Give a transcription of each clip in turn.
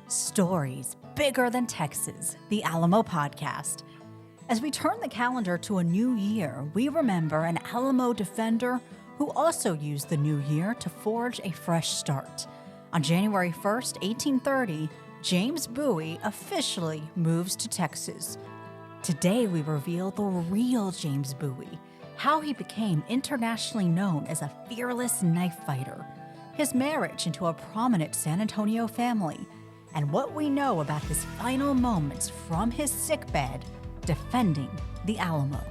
Stories bigger than Texas, the Alamo podcast. As we turn the calendar to a new year, we remember an Alamo Defender who also used the new year to forge a fresh start. On January 1st, 1830, James Bowie officially moves to Texas. Today, we reveal the real James Bowie, how he became internationally known as a fearless knife fighter, his marriage into a prominent San Antonio family, and what we know about his final moments from his sickbed defending the Alamo.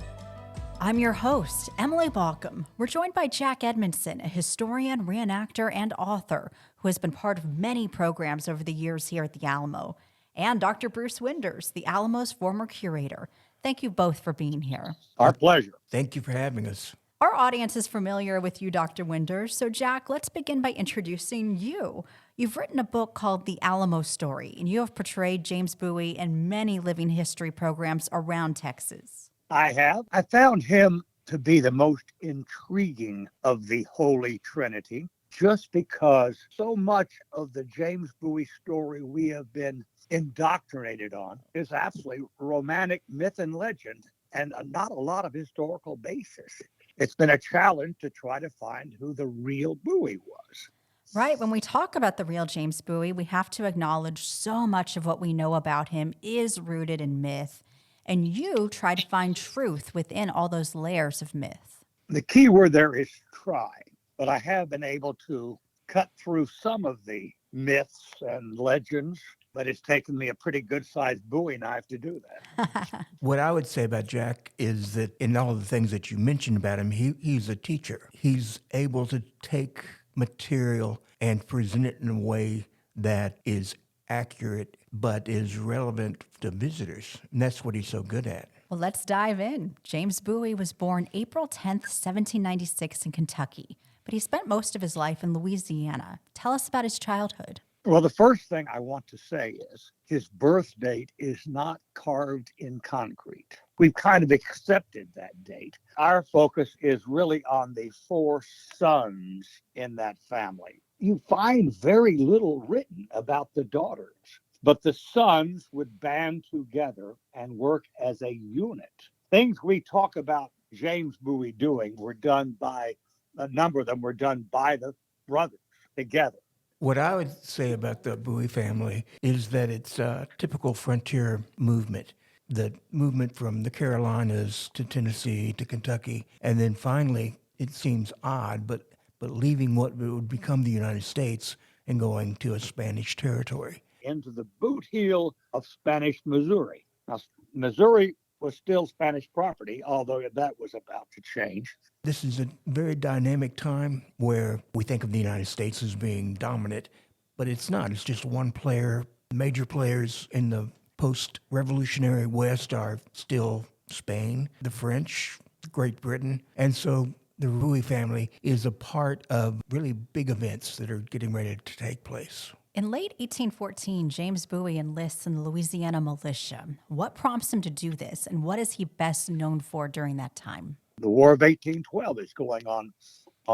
I'm your host, Emily Balcom. We're joined by Jack Edmondson, a historian, reenactor, and author who has been part of many programs over the years here at the Alamo, and Dr. Bruce Winders, the Alamo's former curator. Thank you both for being here. Our pleasure. Thank you for having us. Our audience is familiar with you, Dr. Winders. So, Jack, let's begin by introducing you. You've written a book called The Alamo Story, and you have portrayed James Bowie in many living history programs around Texas. I have. I found him to be the most intriguing of the Holy Trinity, just because so much of the James Bowie story we have been indoctrinated on is absolutely romantic myth and legend, and not a lot of historical basis. It's been a challenge to try to find who the real Bowie was. Right. When we talk about the real James Bowie, we have to acknowledge so much of what we know about him is rooted in myth. And you try to find truth within all those layers of myth. The key word there is try, but I have been able to cut through some of the myths and legends, but it's taken me a pretty good-sized Bowie knife to do that. What I would say about Jack is that in all of the things that you mentioned about him, he's a teacher. He's able to take material and present it in a way that is accurate but is relevant to visitors. And that's what he's so good at. Well, let's dive in. James Bowie was born April 10th, 1796 in Kentucky, but he spent most of his life in Louisiana. Tell us about his childhood. Well, the first thing I want to say is his birth date is not carved in concrete. We've kind of accepted that date. Our focus is really on the four sons in that family. You find very little written about the daughters, but the sons would band together and work as a unit. Things we talk about James Bowie doing were done by, a number of them were done by the brothers together. What I would say about the Bowie family is that it's a typical frontier movement. The movement from the Carolinas to Tennessee to Kentucky, and then finally, it seems odd, but leaving what would become the United States and going to a Spanish territory. Into the boot heel of Spanish Missouri. Now, Missouri was still Spanish property, although that was about to change. This is a very dynamic time where we think of the United States as being dominant, but it's not. It's just one player. Major players in the post-revolutionary West are still Spain, the French, Great Britain, and so the Bowie family is a part of really big events that are getting ready to take place. In late 1814, James Bowie enlists in the Louisiana militia. What prompts him to do this, and what is he best known for during that time? The War of 1812 is going on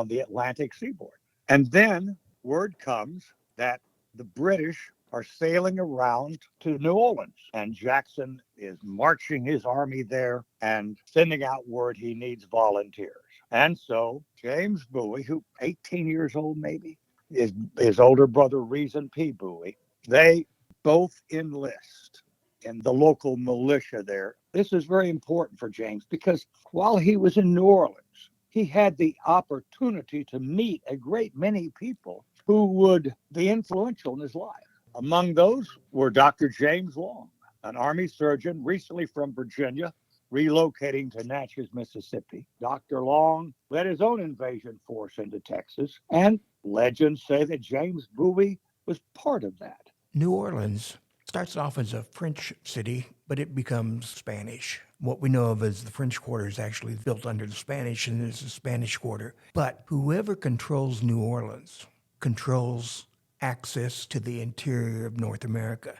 the Atlantic seaboard. And then word comes that the British are sailing around to New Orleans, and Jackson is marching his army there and sending out word he needs volunteers. And so James Bowie, who 18 years old maybe, his older brother, Reason P. Bowie, they both enlist in the local militia there. This is very important for James because while he was in New Orleans, he had the opportunity to meet a great many people who would be influential in his life. Among those were Dr. James Long, an Army surgeon recently from Virginia, relocating to Natchez, Mississippi. Dr. Long led his own invasion force into Texas, and legends say that James Bowie was part of that. New Orleans starts off as a French city, but it becomes Spanish. What we know of as the French Quarter is actually built under the Spanish, and it's a Spanish Quarter. But whoever controls New Orleans controls access to the interior of North America.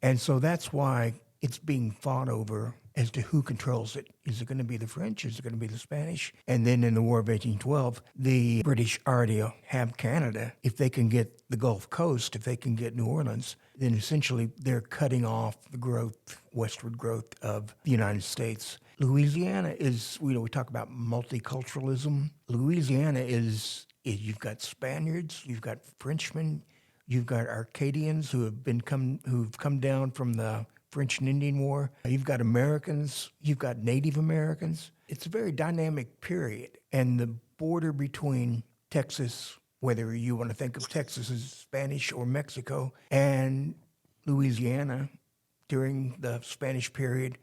And so that's why it's being fought over as to who controls it. Is it going to be the French? Is it going to be the Spanish? And then in the War of 1812, the British already have Canada. If they can get the Gulf Coast, if they can get New Orleans, then essentially they're cutting off the growth, westward growth of the United States. Louisiana is, we talk about multiculturalism. Louisiana is you've got Spaniards, you've got Frenchmen, you've got Acadians who've come down from the French and Indian War. You've got Americans, you've got Native Americans. It's a very dynamic period. And the border between Texas, whether you want to think of Texas as Spanish or Mexico, and Louisiana during the Spanish period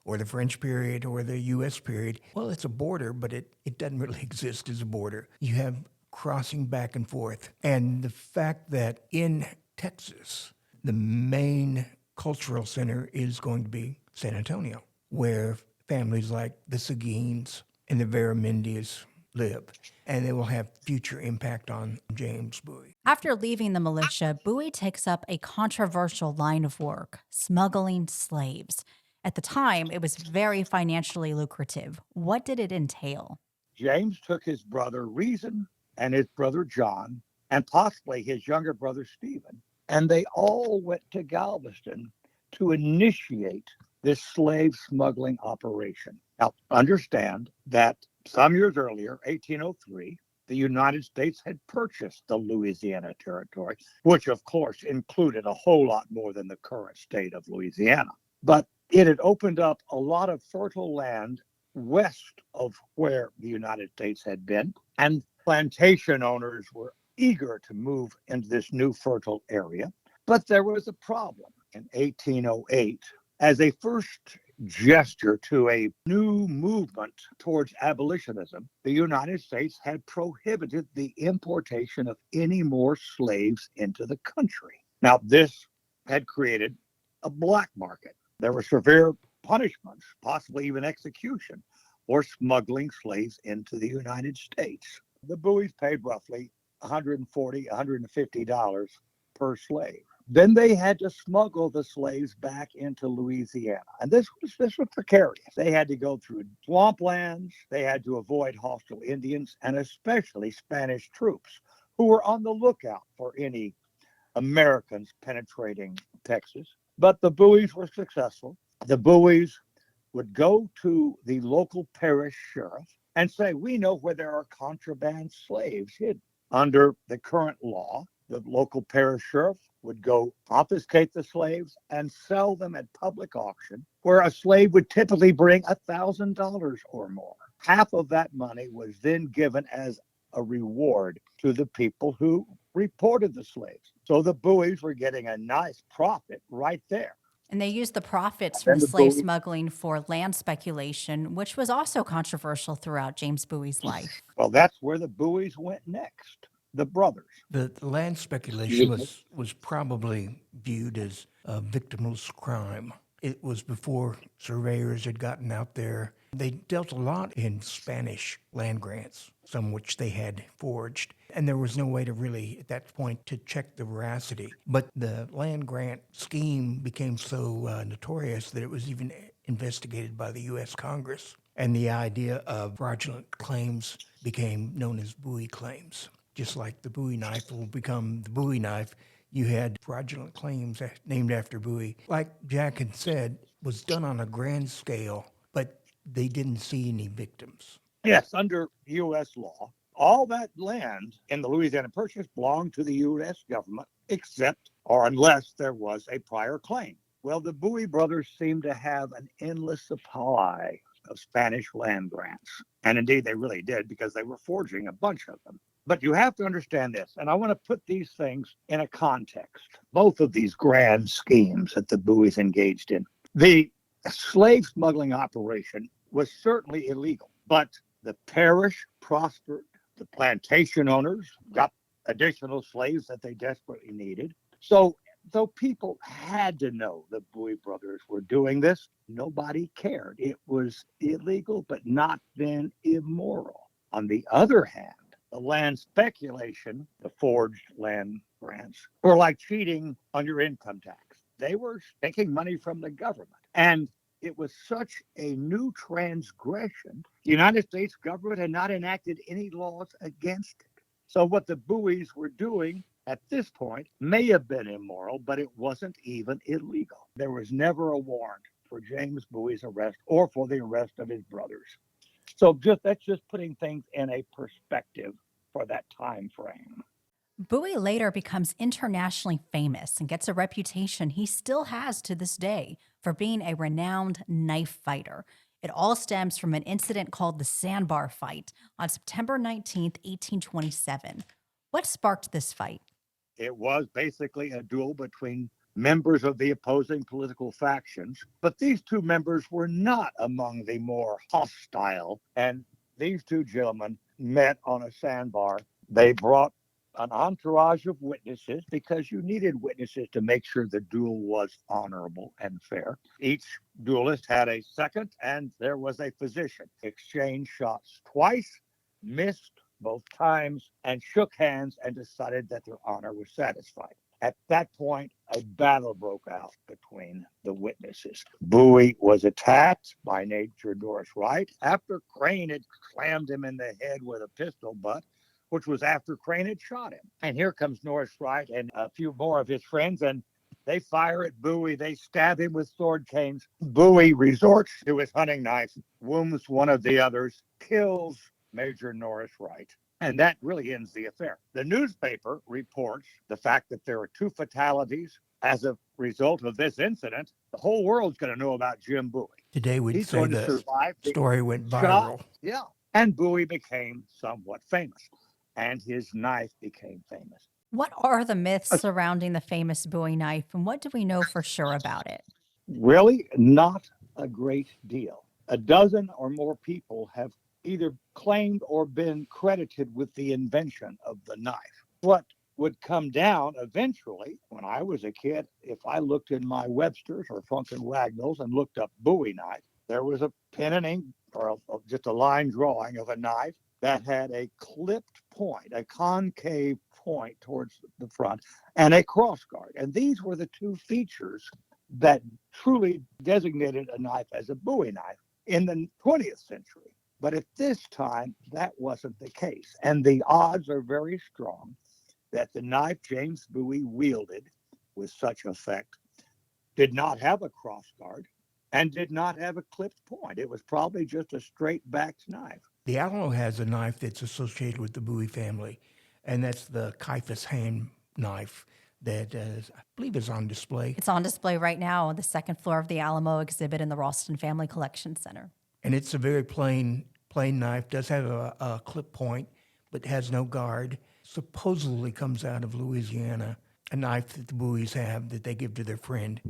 or the French period or the U.S. period, well, it's a border, but it doesn't really exist as a border. You have crossing back and forth. And the fact that in Texas, the main cultural center is going to be San Antonio, where families like the Seguins and the Veramindias live, and they will have future impact on James Bowie. After leaving the militia, Bowie takes up a controversial line of work, smuggling slaves. At the time, it was very financially lucrative. What did it entail? James took his brother Reason and his brother John, and possibly his younger brother Stephen, and they all went to Galveston to initiate this slave smuggling operation. Now, understand that some years earlier, 1803, the United States had purchased the Louisiana Territory, which of course included a whole lot more than the current state of Louisiana. But it had opened up a lot of fertile land west of where the United States had been, and plantation owners were eager to move into this new fertile area. But there was a problem. In 1808, as a first gesture to a new movement towards abolitionism, the United States had prohibited the importation of any more slaves into the country. Now, this had created a black market. There were severe punishments, possibly even execution, for smuggling slaves into the United States. The Bowies paid roughly $140, $150 per slave. Then they had to smuggle the slaves back into Louisiana. And this was precarious. They had to go through swamplands. They had to avoid hostile Indians and especially Spanish troops who were on the lookout for any Americans penetrating Texas. But the Bowies were successful. The Bowies would go to the local parish sheriff and say, we know where there are contraband slaves hidden. Under the current law, the local parish sheriff would go confiscate the slaves and sell them at public auction, where a slave would typically bring $1,000 or more. Half of that money was then given as a reward to the people who reported the slaves. So the Bowies were getting a nice profit right there. And they used the profits from the slave smuggling for land speculation, which was also controversial throughout James Bowie's life. Well, that's where the Bowies went next. The brothers. The land speculation was probably viewed as a victimless crime. It was before surveyors had gotten out there. They dealt a lot in Spanish land grants, some which they had forged. And there was no way to really, at that point, to check the veracity. But the land grant scheme became so notorious that it was even investigated by the U.S. Congress. And the idea of fraudulent claims became known as Bowie claims. Just like the Bowie knife will become the Bowie knife, you had fraudulent claims named after Bowie. Like Jack had said, was done on a grand scale, but they didn't see any victims. Yes, under U.S. law, all that land in the Louisiana Purchase belonged to the U.S. government, except or unless there was a prior claim. Well, the Bowie brothers seemed to have an endless supply of Spanish land grants. And indeed, they really did, because they were forging a bunch of them. But you have to understand this, and I want to put these things in a context, both of these grand schemes that the Bowies engaged in. The slave smuggling operation was certainly illegal, but the parish prospered. The plantation owners got additional slaves that they desperately needed. So though people had to know the Bowie brothers were doing this, nobody cared. It was illegal, but not then immoral. On the other hand, the land speculation, the forged land grants, were like cheating on your income tax. They were taking money from the government. And it was such a new transgression. The United States government had not enacted any laws against it. So what the Bowies were doing at this point may have been immoral, but it wasn't even illegal. There was never a warrant for James Bowie's arrest or for the arrest of his brothers. So that's just putting things in a perspective for that time frame. Bowie later becomes internationally famous and gets a reputation he still has to this day for being a renowned knife fighter. It all stems from an incident called the Sandbar Fight on September 19th, 1827. What sparked this fight? It was basically a duel between members of the opposing political factions, but these two members were not among the more hostile. And these two gentlemen met on a sandbar. They brought an entourage of witnesses because you needed witnesses to make sure the duel was honorable and fair. Each duelist had a second, and there was a physician. Exchanged shots twice, missed both times, and shook hands and decided that their honor was satisfied. At that point, a battle broke out between the witnesses. Bowie was attacked by Major Norris Wright after Crane had slammed him in the head with a pistol butt, which was after Crane had shot him. And here comes Norris Wright and a few more of his friends, and they fire at Bowie. They stab him with sword canes. Bowie resorts to his hunting knife, wounds one of the others, kills Major Norris Wright. And that really ends the affair. The newspaper reports the fact that there are two fatalities as a result of this incident. The whole world's going to know about Jim Bowie. Today we'd He's say going to the survive the story went viral. shot. Yeah. And Bowie became somewhat famous, and his knife became famous. What are the myths surrounding the famous Bowie knife, and what do we know for sure about it? Really not a great deal. A dozen or more people have either claimed or been credited with the invention of the knife. What would come down eventually, when I was a kid, if I looked in my Webster's or Funk and Wagnalls and looked up Bowie knife, there was a pen and ink or just a line drawing of a knife that had a clipped point, a concave point towards the front, and a cross guard. And these were the two features that truly designated a knife as a Bowie knife in the 20th century. But at this time, that wasn't the case. And the odds are very strong that the knife James Bowie wielded with such effect did not have a cross guard and did not have a clipped point. It was probably just a straight-backed knife. The Alamo has a knife that's associated with the Bowie family, and that's the Caiaphas hand knife that I believe is on display. It's on display right now on the second floor of the Alamo exhibit in the Ralston Family Collection Center. And it's a very plain knife, does have a clip point, but has no guard. Supposedly comes out of Louisiana, a knife that the Bowies have that they give to their friend,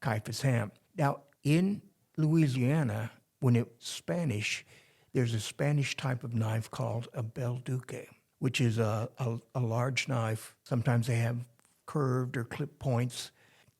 Caiaphas Ham. Now, in Louisiana, when it's Spanish, there's a Spanish type of knife called a bel duque, which is a large knife. Sometimes they have curved or clip points.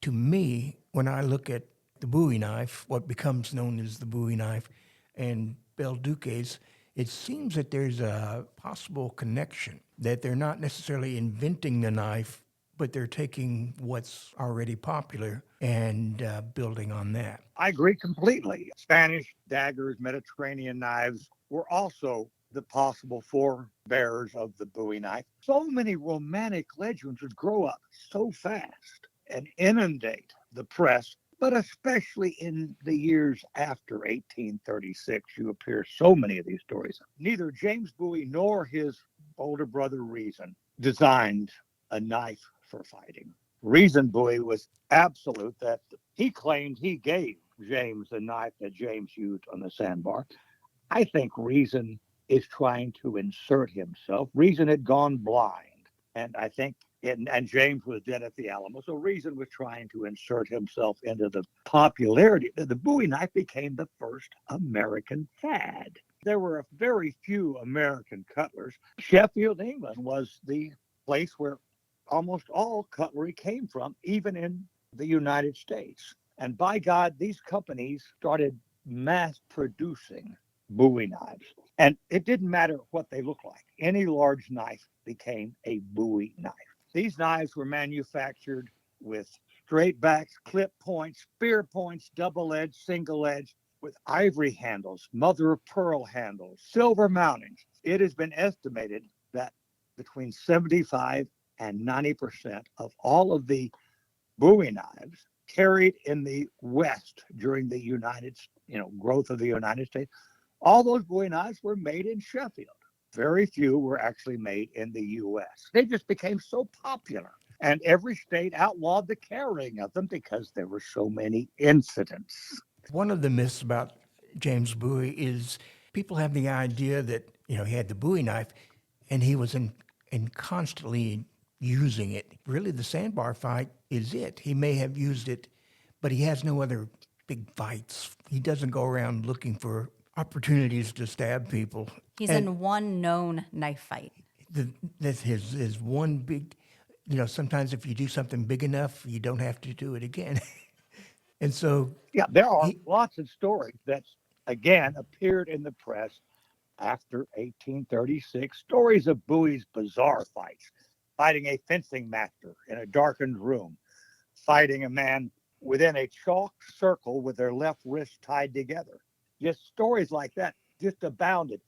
To me, when I look at the Bowie knife, what becomes known as the Bowie knife, and bel duques, it seems that there's a possible connection, that they're not necessarily inventing the knife, but they're taking what's already popular and building on that. I agree completely. Spanish daggers, Mediterranean knives were also the possible forebearers of the Bowie knife. So many romantic legends would grow up so fast and inundate the press, but especially in the years after 1836, you appear so many of these stories. Neither James Bowie nor his older brother Reason designed a knife for fighting. Reason Bowie was absolute that he claimed he gave James the knife that James used on the sandbar. I think Reason is trying to insert himself. Reason had gone blind, and I think and James was dead at the Alamo, so Reason was trying to insert himself into the popularity. The Bowie knife became the first American fad. There were very few American cutlers. Sheffield, England was the place where almost all cutlery came from, even in the United States. And by God, these companies started mass producing Bowie knives. And it didn't matter what they looked like. Any large knife became a Bowie knife. These knives were manufactured with straight backs, clip points, spear points, double edged, single edged, with ivory handles, mother of pearl handles, silver mountings. It has been estimated that between 75 and 90% of all of the Bowie knives carried in the West during the growth of the United States, all those Bowie knives were made in Sheffield. Very few were actually made in the U.S. They just became so popular. And every state outlawed the carrying of them because there were so many incidents. One of the myths about James Bowie is people have the idea that, he had the Bowie knife and he was in constantly using it. Really, the sandbar fight is it. He may have used it, but he has no other big fights. He doesn't go around looking for opportunities to stab people. He's in one known knife fight. That's his one big, sometimes if you do something big enough, you don't have to do it again. And so... Yeah, there are lots of stories that, again, appeared in the press after 1836. Stories of Bowie's bizarre fights, fighting a fencing master in a darkened room, fighting a man within a chalk circle with their left wrists tied together. Just stories like that just abounded.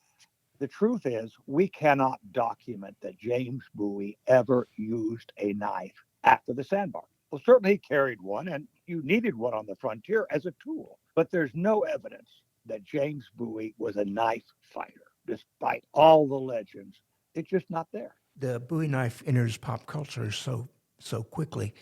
The truth is, we cannot document that James Bowie ever used a knife after the sandbar. Well, certainly he carried one, and you needed one on the frontier as a tool. But there's no evidence that James Bowie was a knife fighter, despite all the legends. It's just not there. The Bowie knife enters pop culture so quickly.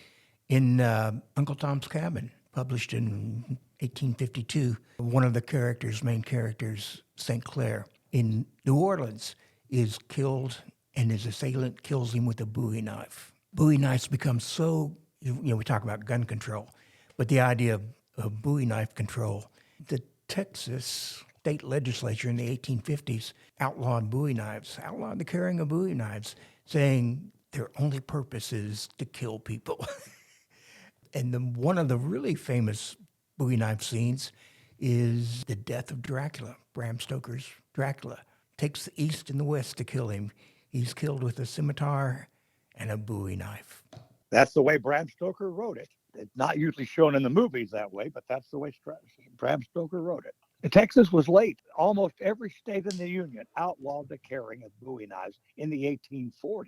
In Uncle Tom's Cabin, published in 1852, one of the main characters, St. Clair, in New Orleans, is killed, and his assailant kills him with a Bowie knife. Bowie knives become so, we talk about gun control, but the idea of Bowie knife control, the Texas state legislature in the 1850s outlawed Bowie knives, outlawed the carrying of Bowie knives, saying their only purpose is to kill people. And one of the really famous Bowie knife scenes is the death of Dracula. Bram Stoker's Dracula takes the East and the West to kill him. He's killed with a scimitar and a Bowie knife. That's the way Bram Stoker wrote it. It's not usually shown in the movies that way, but that's the way Bram Stoker wrote it. Texas was late. Almost every state in the Union outlawed the carrying of Bowie knives in the 1840s.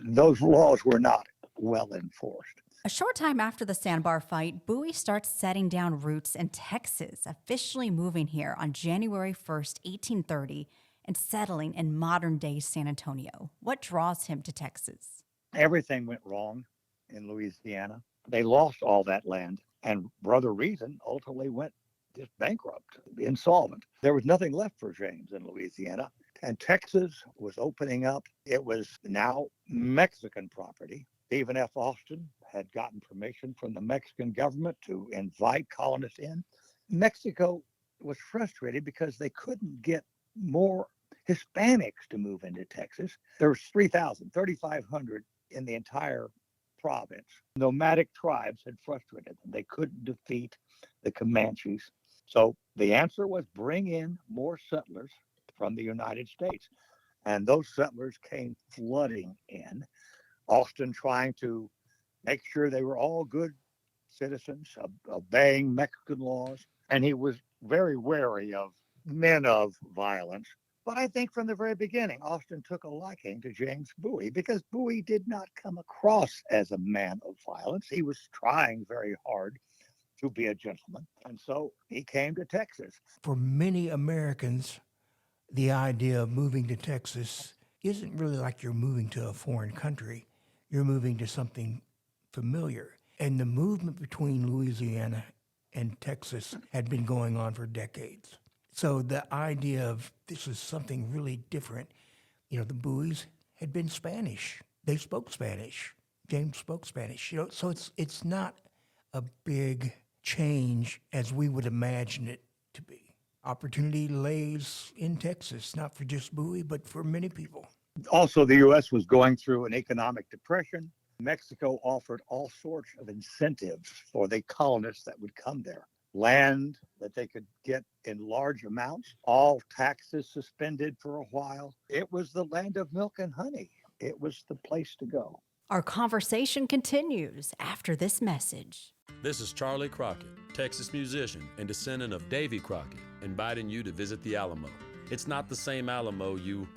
Those laws were not well enforced. A short time after the sandbar fight, Bowie starts setting down roots in Texas, officially moving here on January 1st, 1830, and settling in modern-day San Antonio. What draws him to Texas? Everything went wrong in Louisiana. They lost all that land, and Brother Reason ultimately went just bankrupt, insolvent. There was nothing left for James in Louisiana, and Texas was opening up. It was now Mexican property. Stephen F. Austin had gotten permission from the Mexican government to invite colonists in. Mexico was frustrated because they couldn't get more Hispanics to move into Texas. There was 3,500 in the entire province. Nomadic tribes had frustrated them. They couldn't defeat the Comanches. So the answer was bring in more settlers from the United States. And those settlers came flooding in. Austin trying to make sure they were all good citizens, obeying Mexican laws. And he was very wary of men of violence. But I think from the very beginning, Austin took a liking to James Bowie because Bowie did not come across as a man of violence. He was trying very hard to be a gentleman. And so he came to Texas. For many Americans, the idea of moving to Texas isn't really like you're moving to a foreign country. You're moving to something familiar. And the movement between Louisiana and Texas had been going on for decades. So the idea of this is something really different, the Bowies had been Spanish. They spoke Spanish. James spoke Spanish. So it's not a big change as we would imagine it to be. Opportunity lays in Texas, not for just Bowie, but for many people. Also, the U.S. was going through an economic depression. Mexico offered all sorts of incentives for the colonists that would come there. Land that they could get in large amounts, all taxes suspended for a while. It was the land of milk and honey. It was the place to go. Our conversation continues after this message. This is Charlie Crockett, Texas musician and descendant of Davy Crockett, inviting you to visit the Alamo. It's not the same Alamo you,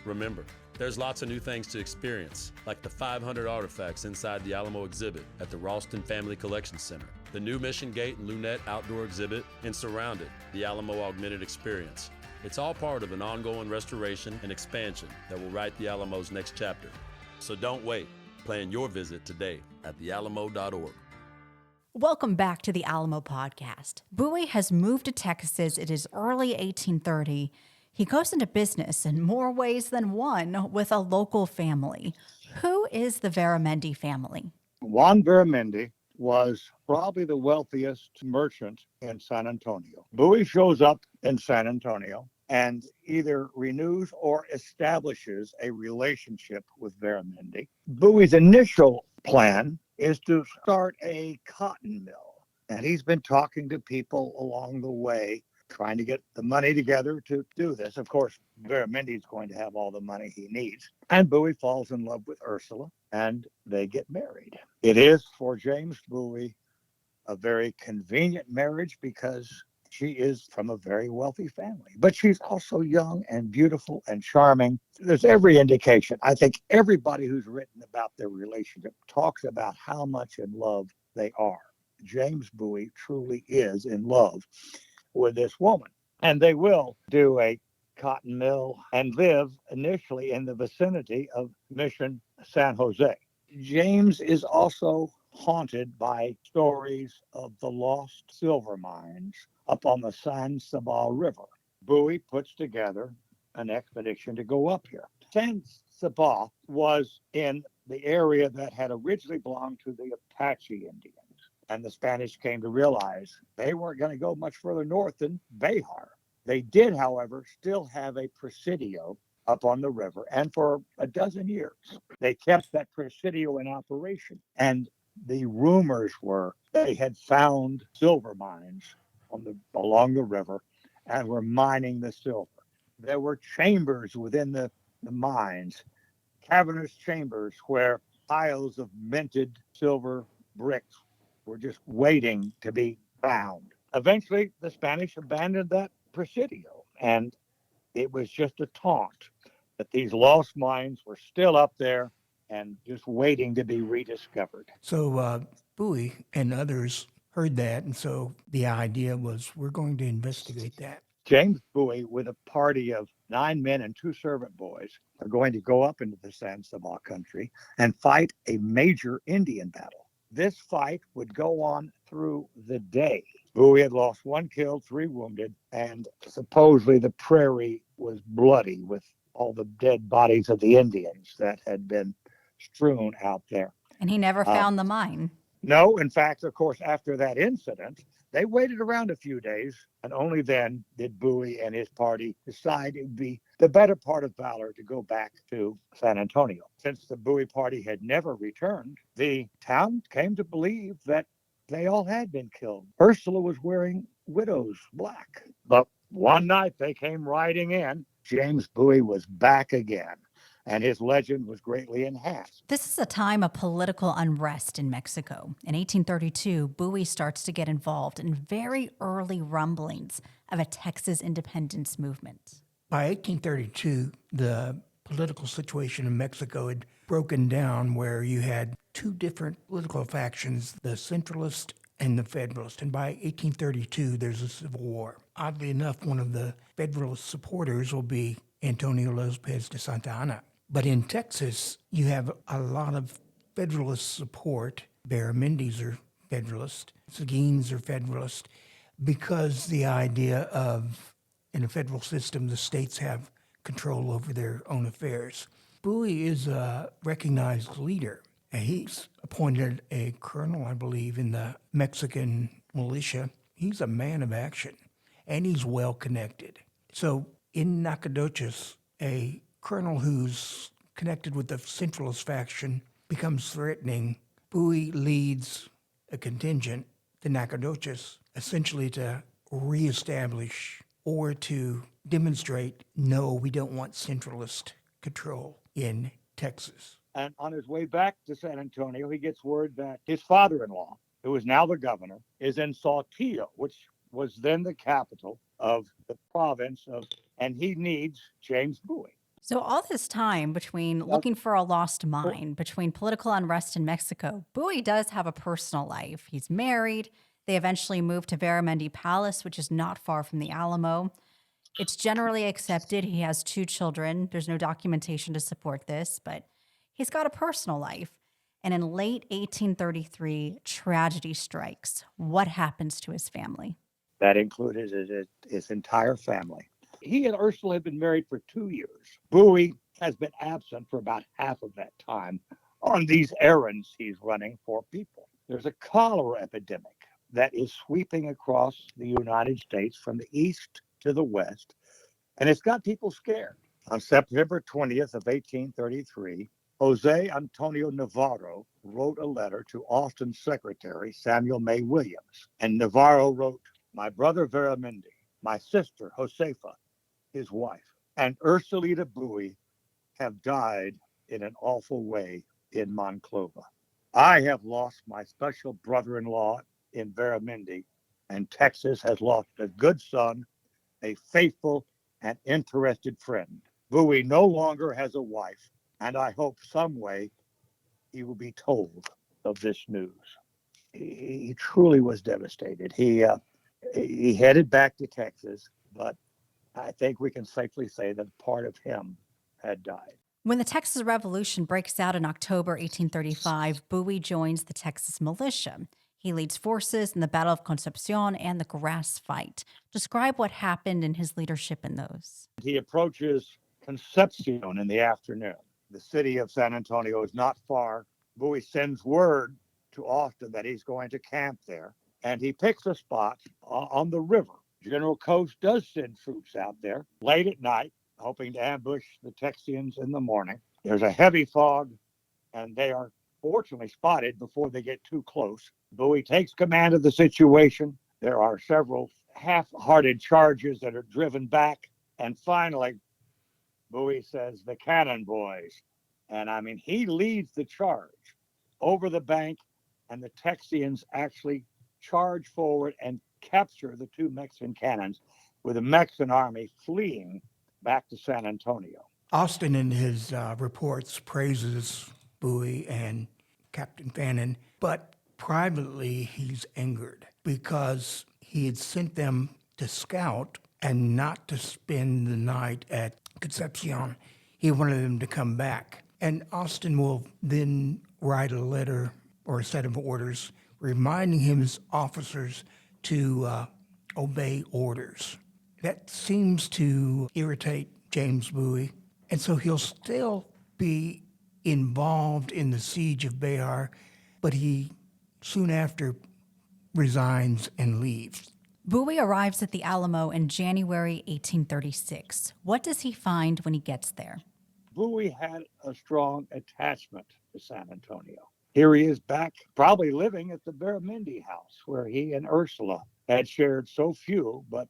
remember. There's lots of new things to experience, like the 500 artifacts inside the Alamo exhibit at the Ralston Family Collection Center, the new Mission Gate and Lunette outdoor exhibit, and Surrounded, the Alamo Augmented Experience. It's all part of an ongoing restoration and expansion that will write the Alamo's next chapter. So don't wait. Plan your visit today at thealamo.org. Welcome back to the Alamo Podcast. Bowie has moved to Texas in his early 1830. He goes into business in more ways than one with a local family. Who is the Veramendi family? Juan Veramendi was probably the wealthiest merchant in San Antonio. Bowie shows up in San Antonio and either renews or establishes a relationship with Veramendi. Bowie's initial plan is to start a cotton mill, and he's been talking to people along the way, trying to get the money together to do this. Of course, Veramendi's going to have all the money he needs, and Bowie falls in love with Ursula, and they get married. It is, for James Bowie, a very convenient marriage because she is from a very wealthy family, but she's also young and beautiful and charming. There's every indication. I think everybody who's written about their relationship talks about how much in love they are. James Bowie truly is in love with this woman, and they will do a cotton mill and live initially in the vicinity of Mission San Jose. James is also haunted by stories of the lost silver mines up on the San Saba River. Bowie puts together an expedition to go up here. San Saba was in the area that had originally belonged to the Apache Indians, and the Spanish came to realize they weren't going to go much further north than Behar. They did, however, still have a presidio up on the river, and for a dozen years, they kept that presidio in operation. And the rumors were they had found silver mines along the river and were mining the silver. There were chambers within the mines, cavernous chambers where piles of minted silver bricks were just waiting to be found. Eventually, the Spanish abandoned that presidio, and it was just a taunt that these lost mines were still up there and just waiting to be rediscovered. So Bowie and others heard that, and so the idea was we're going to investigate that. James Bowie, with a party of 9 men and 2 servant boys, are going to go up into the San Saba country and fight a major Indian battle. This fight would go on through the day. Bowie had lost 1 killed, 3 wounded, and supposedly the prairie was bloody with all the dead bodies of the Indians that had been strewn out there. And he never found the mine. No, in fact, of course, after that incident, they waited around a few days, and only then did Bowie and his party decide it would be the better part of valor to go back to San Antonio. Since the Bowie party had never returned, the town came to believe that they all had been killed. Ursula was wearing widow's black. But one night they came riding in. James Bowie was back again, and his legend was greatly enhanced. This is a time of political unrest in Mexico. In 1832, Bowie starts to get involved in very early rumblings of a Texas independence movement. By 1832, the political situation in Mexico had broken down where you had 2 different political factions, the Centralist and the Federalist. And by 1832, there's a civil war. Oddly enough, one of the Federalist supporters will be Antonio Lopez de Santa Anna. But in Texas, you have a lot of Federalist support. Baramendis are Federalist. Seguins are Federalist, because the idea of, in a federal system, the states have control over their own affairs. Bowie is a recognized leader. And he's appointed a colonel, I believe, in the Mexican militia. He's a man of action, and he's well connected. So in Nacogdoches, a colonel who's connected with the Centralist faction becomes threatening. Bowie leads a contingent to Nacogdoches, essentially to reestablish or to demonstrate, no, we don't want Centralist control in Texas. And on his way back to San Antonio, he gets word that his father-in-law, who is now the governor, is in Saltillo, which was then the capital of the province of, and he needs James Bowie. So, all this time between looking for a lost mine, between political unrest in Mexico, Bowie does have a personal life. He's married. They eventually moved to Baramendi Palace, which is not far from the Alamo. It's generally accepted he has 2 children. There's no documentation to support this, but he's got a personal life. And in late 1833, tragedy strikes. What happens to his family? That included his entire family. He and Ursula had been married for 2 years. Bowie has been absent for about half of that time on these errands he's running for people. There's a cholera epidemic that is sweeping across the United States from the east to the west, and it's got people scared. On September 20th of 1833, Jose Antonio Navarro wrote a letter to Austin's secretary, Samuel May Williams, and Navarro wrote, "My brother Veramendi, my sister Josefa, his wife, and Ursulita Bowie have died in an awful way in Monclova. I have lost my special brother-in-law in Veramendi, and Texas has lost a good son, a faithful and interested friend. Bowie no longer has a wife, and I hope some way he will be told of this news." He truly was devastated. He headed back to Texas, but I think we can safely say that part of him had died. When the Texas Revolution breaks out in October 1835, Bowie joins the Texas militia. He leads forces in the Battle of Concepcion and the Grass Fight. Describe what happened in his leadership in those. He approaches Concepcion in the afternoon. The city of San Antonio is not far. Bowie sends word to Austin that he's going to camp there, and he picks a spot on the river. General Coase does send troops out there late at night, hoping to ambush the Texians in the morning. There's a heavy fog, and they are fortunately spotted before they get too close. Bowie takes command of the situation. There are several half-hearted charges that are driven back, and finally, Bowie says, "The cannon, boys." And I mean, he leads the charge over the bank, and the Texians actually charge forward and capture the 2 Mexican cannons, with the Mexican army fleeing back to San Antonio. Austin, in his reports, praises Bowie and Captain Fannin, but privately he's angered because he had sent them to scout and not to spend the night at Concepcion. He wanted them to come back. And Austin will then write a letter or a set of orders reminding his officers to obey orders. That seems to irritate James Bowie, and so he'll still be involved in the siege of Bayard, but he soon after resigns and leaves. Bowie arrives at the Alamo in January 1836. What does he find when he gets there? Bowie had a strong attachment to San Antonio. Here he is back, probably living at the Baramendi house, where he and Ursula had shared so few but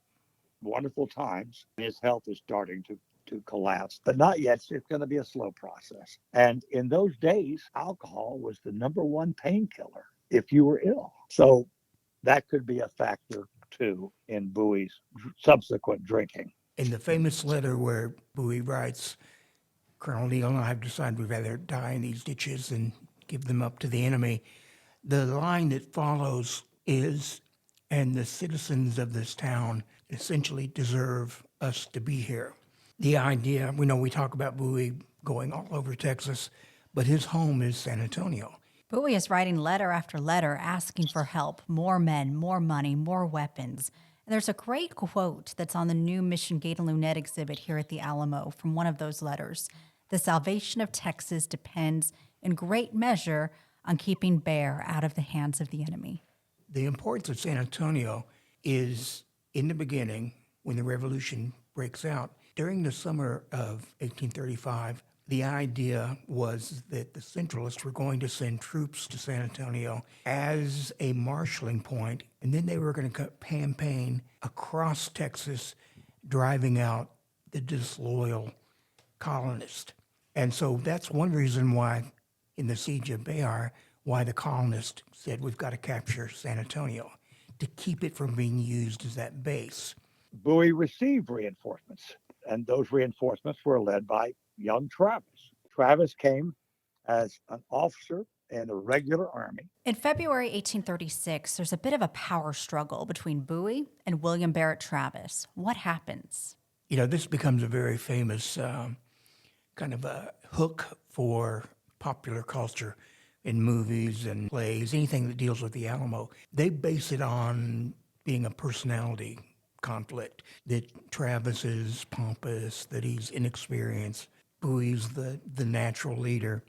wonderful times. His health is starting to collapse, but not yet. It's going to be a slow process. And in those days, alcohol was the number one painkiller if you were ill. So that could be a factor, too, in Bowie's subsequent drinking. In the famous letter where Bowie writes, "Colonel Neal and I have decided we'd rather die in these ditches than give them up to the enemy," the line that follows is, "And the citizens of this town essentially deserve us to be here." The idea, we talk about Bowie going all over Texas, but his home is San Antonio. Bowie is writing letter after letter asking for help, more men, more money, more weapons. And there's a great quote that's on the new Mission Gate and Lunette exhibit here at the Alamo from one of those letters. "The salvation of Texas depends in great measure on keeping Bear out of the hands of the enemy." The importance of San Antonio is in the beginning, when the revolution breaks out. During the summer of 1835, the idea was that the Centralists were going to send troops to San Antonio as a marshaling point, and then they were going to campaign across Texas, driving out the disloyal colonists. And so that's one reason why, in the siege of Bayard, why the colonists said we've got to capture San Antonio to keep it from being used as that base. Bowie received reinforcements, and those reinforcements were led by young Travis. Travis came as an officer in the regular army. In February 1836, there's a bit of a power struggle between Bowie and William Barrett Travis. What happens? You know, this becomes a very famous kind of a hook for popular culture in movies and plays, anything that deals with the Alamo. They base it on being a personality conflict, that Travis is pompous, that he's inexperienced, Bowie's the natural leader.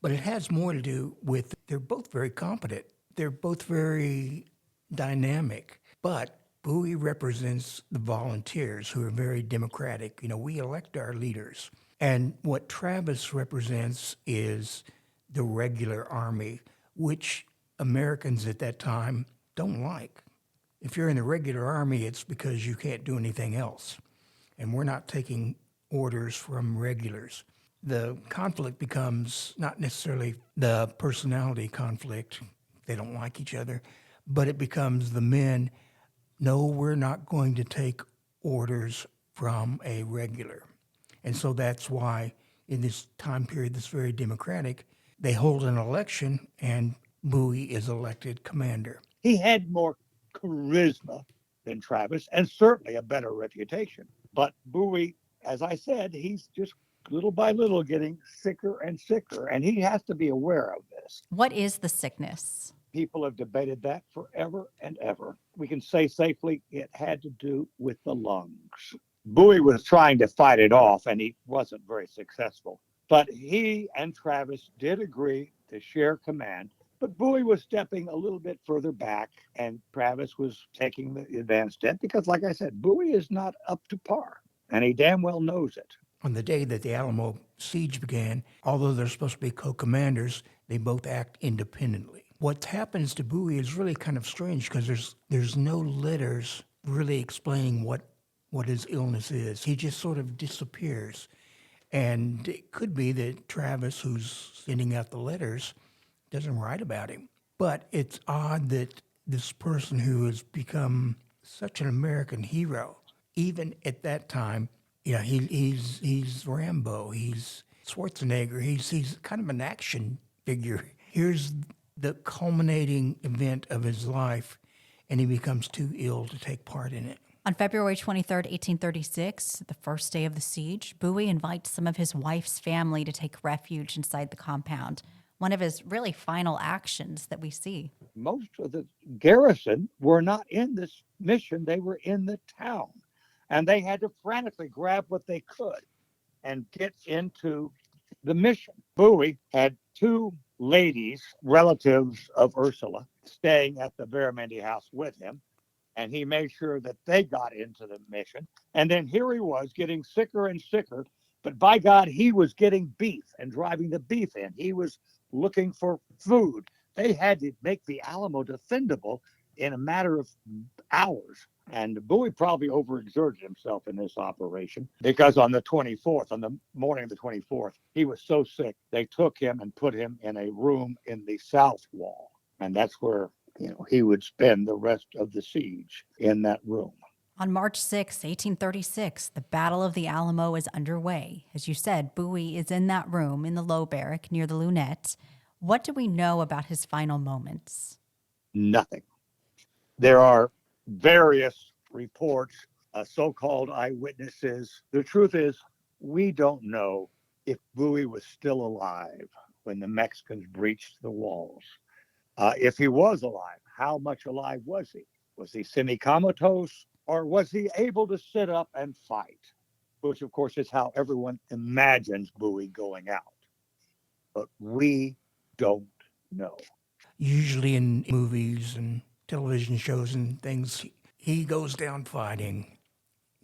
But it has more to do with they're both very competent. They're both very dynamic. But Bowie represents the volunteers who are very democratic. You know, we elect our leaders. And what Travis represents is the regular army, which Americans at that time don't like. If you're in the regular army, it's because you can't do anything else. And we're not taking orders from regulars. The conflict becomes not necessarily the personality conflict, they don't like each other, but it becomes the men, no, we're not going to take orders from a regular. And so that's why in this time period that's very democratic, they hold an election and Bowie is elected commander. He had more charisma than Travis and certainly a better reputation. But Bowie, as I said, he's just little by little getting sicker and sicker, and he has to be aware of this. What is the sickness? People have debated that forever and ever. We can say safely it had to do with the lungs. Bowie was trying to fight it off, and he wasn't very successful. But he and Travis did agree to share command. But Bowie was stepping a little bit further back, and Travis was taking the advanced step because, like I said, Bowie is not up to par, and he damn well knows it. On the day that the Alamo siege began, although they're supposed to be co-commanders, they both act independently. What happens to Bowie is really kind of strange because there's no letters really explaining what his illness is. He just sort of disappears. And it could be that Travis, who's sending out the letters, doesn't write about him. But it's odd that this person who has become such an American hero, even at that time, you know, he's Rambo, he's Schwarzenegger, he's kind of an action figure. Here's the culminating event of his life, and he becomes too ill to take part in it. On February 23rd, 1836, the first day of the siege, Bowie invites some of his wife's family to take refuge inside the compound, one of his really final actions that we see. Most of the garrison were not in this mission. They were in the town, and they had to frantically grab what they could and get into the mission. Bowie had two ladies, relatives of Ursula, staying at the Veramendi house with him, and he made sure that they got into the mission. And then here he was getting sicker and sicker, but by God, he was getting beef and driving the beef in. He was looking for food. They had to make the Alamo defendable in a matter of hours. And Bowie probably overexerted himself in this operation because on the 24th, on the morning of the 24th, he was so sick, they took him and put him in a room in the south wall. And that's where, he would spend the rest of the siege in that room. On March 6, 1836, the Battle of the Alamo is underway. As you said, Bowie is in that room in the low barrack near the Lunette. What do we know about his final moments? Nothing. There are various reports, so-called eyewitnesses. The truth is, we don't know if Bowie was still alive when the Mexicans breached the walls. If he was alive, how much alive was he? Was he semi-comatose, or was he able to sit up and fight? Which, of course, is how everyone imagines Bowie going out. But we don't know. Usually in movies and television shows and things, he goes down fighting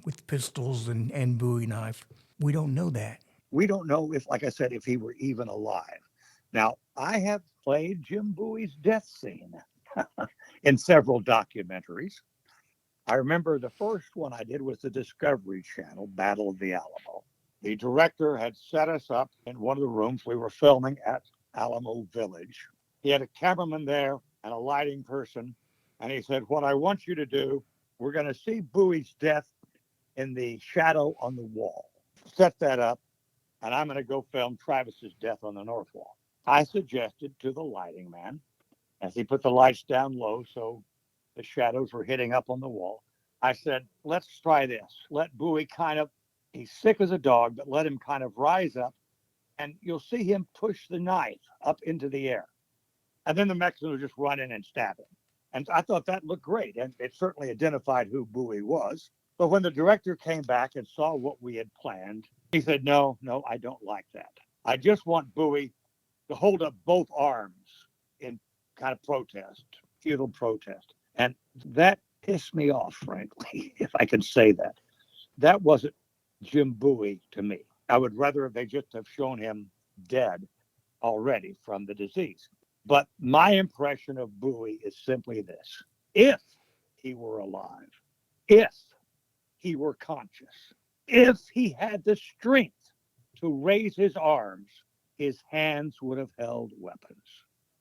with pistols and Bowie knife. We don't know that. We don't know if, like I said, if he were even alive. Now, I have played Jim Bowie's death scene in several documentaries. I remember the first one I did was the Discovery Channel, Battle of the Alamo. The director had set us up in one of the rooms. We were filming at Alamo Village. He had a cameraman there and a lighting person. And he said, what I want you to do, we're going to see Bowie's death in the shadow on the wall. Set that up, and I'm going to go film Travis's death on the north wall. I suggested to the lighting man, as he put the lights down low so the shadows were hitting up on the wall, I said, let's try this. Let Bowie he's sick as a dog, but let him kind of rise up, and you'll see him push the knife up into the air. And then the Mexican will just run in and stab him. And I thought that looked great, and it certainly identified who Bowie was. But when the director came back and saw what we had planned, he said, no, I don't like that. I just want Bowie to hold up both arms in kind of protest, futile protest. And that pissed me off, frankly, if I can say that. That wasn't Jim Bowie to me. I would rather they just have shown him dead already from the disease. But my impression of Bowie is simply this. If he were alive, if he were conscious, if he had the strength to raise his arms, his hands would have held weapons.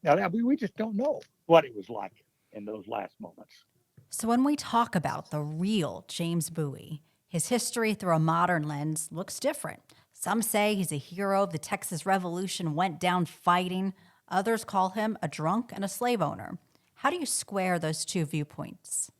Now, we just don't know what it was like in those last moments. So when we talk about the real James Bowie, his history through a modern lens looks different. Some say he's a hero of the Texas Revolution, went down fighting. Others call him a drunk and a slave owner. How do you square those two viewpoints?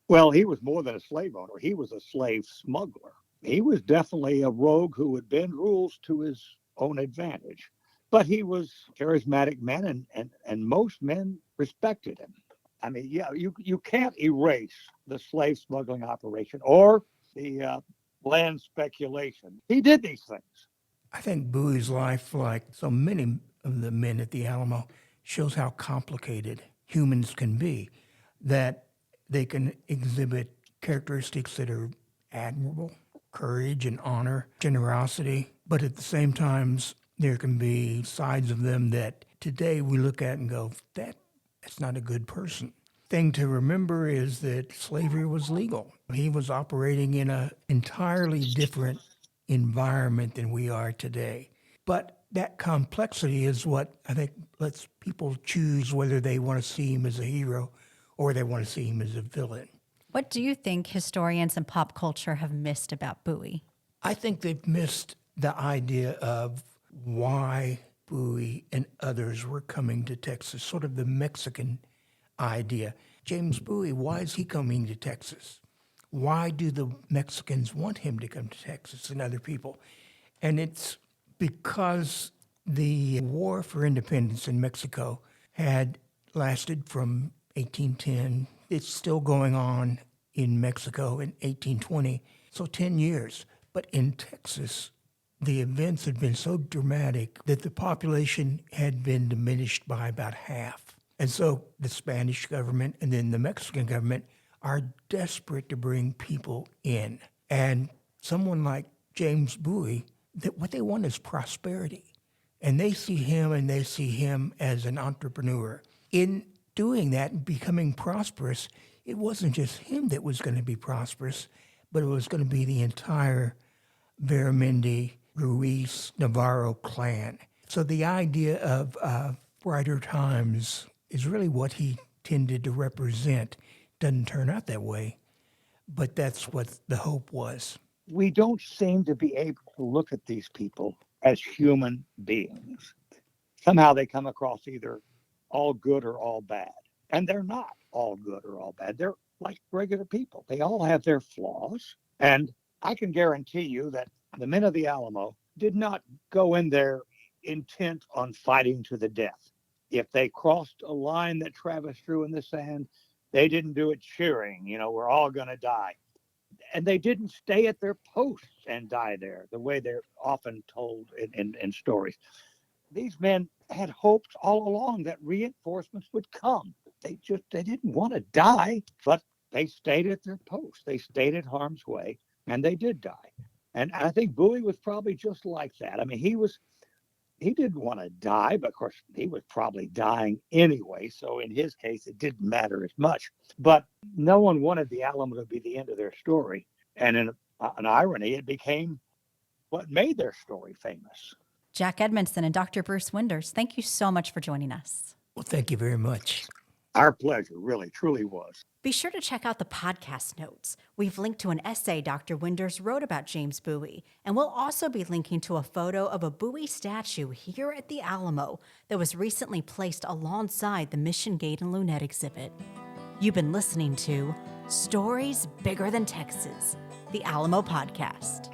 Well, he was more than a slave owner. He was a slave smuggler. He was definitely a rogue who would bend rules to his own advantage. But he was a charismatic man, and most men respected him. I mean, yeah, you can't erase the slave smuggling operation or the land speculation. He did these things. I think Bowie's life, like so many of the men at the Alamo, shows how complicated humans can be, that they can exhibit characteristics that are admirable, courage and honor, generosity, but at the same time, there can be sides of them that today we look at and go, that's not a good person. Thing to remember is that slavery was legal. He was operating in an entirely different environment than we are today. But that complexity is what I think lets people choose whether they want to see him as a hero or they want to see him as a villain. What do you think historians and pop culture have missed about Bowie? I think they've missed the idea of why Bowie and others were coming to Texas, sort of the Mexican idea. James Bowie, why is he coming to Texas? Why do the Mexicans want him to come to Texas and other people? And it's because the War for Independence in Mexico had lasted from 1810. It's still going on in Mexico in 1820, so 10 years. But in Texas, the events had been so dramatic that the population had been diminished by about half. And so the Spanish government and then the Mexican government are desperate to bring people in. And someone like James Bowie, what they want is prosperity. And they see him as an entrepreneur. In doing that and becoming prosperous, it wasn't just him that was going to be prosperous, but it was going to be the entire Veramendi, Ruiz, Navarro clan. So the idea of brighter times is really what he tended to represent. Doesn't turn out that way, but that's what the hope was. We don't seem to be able to look at these people as human beings. Somehow they come across either all good or all bad. And they're not all good or all bad. They're like regular people. They all have their flaws. And I can guarantee you that the men of the Alamo did not go in there intent on fighting to the death. If they crossed a line that Travis drew in the sand, they didn't do it cheering, we're all going to die. And they didn't stay at their posts and die there, the way they're often told in stories. These men had hopes all along that reinforcements would come. They didn't want to die, but they stayed at their posts. They stayed at harm's way, and they did die. And I think Bowie was probably just like that. I mean, he didn't want to die, but of course he was probably dying anyway. So in his case, it didn't matter as much. But no one wanted the Alamo to be the end of their story. And in an irony, it became what made their story famous. Jack Edmondson and Dr. Bruce Winders, thank you so much for joining us. Well, thank you very much. Our pleasure, really, truly was. Be sure to check out the podcast notes. We've linked to an essay Dr. Winders wrote about James Bowie, and we'll also be linking to a photo of a Bowie statue here at the Alamo that was recently placed alongside the Mission Gate and Lunette exhibit. You've been listening to Stories Bigger Than Texas, the Alamo Podcast.